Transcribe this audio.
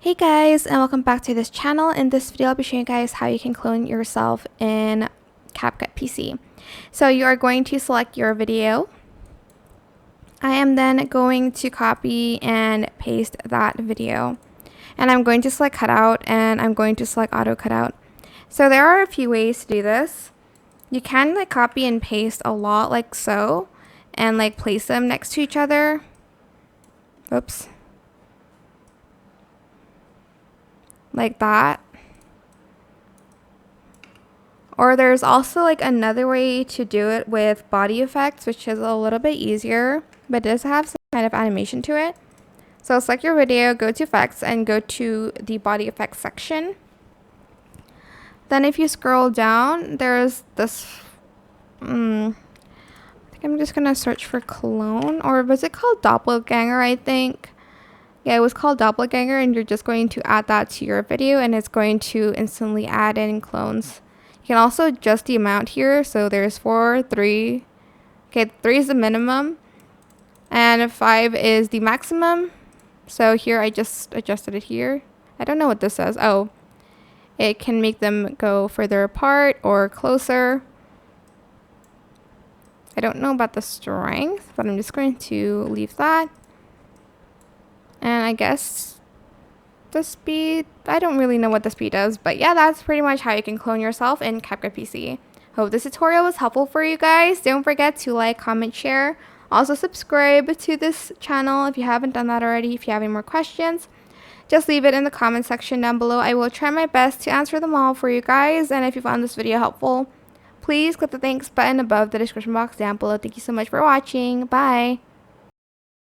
Hey guys, and welcome back to this channel. In this video I'll be showing you guys how you can clone yourself in CapCut PC. So you are going to select your video. I am then going to copy and paste that video, and I'm going to select cutout and I'm going to select auto cutout. So there are a few ways to do this. You can copy and paste a lot like so and place them next to each other. Oops. Like that. Or there's also another way to do it with body effects, which is a little bit easier but does have some kind of animation to it. So select your video, go to effects, and go to the body effects section. Then if you scroll down, there's this I think I'm just gonna search for clone, or was it called doppelganger? I think yeah, it was called doppelganger, and you're just going to add that to your video and it's going to instantly add in clones. You can also adjust the amount here. So there's 4, 3. Okay, 3 is the minimum and 5 is the maximum. So here I just adjusted it here. I don't know what this says. Oh, it can make them go further apart or closer. I don't know about the strength, but I'm just going to leave that. And I guess the speed, I don't really know what the speed does, but yeah, that's pretty much how you can clone yourself in CapCut PC. Hope this tutorial was helpful for you guys. Don't forget to like, comment, share. Also subscribe to this channel if you haven't done that already. If you have any more questions, just leave it in the comment section down below. I will try my best to answer them all for you guys. And if you found this video helpful, please click the thanks button above the description box down below. Thank you so much for watching. Bye.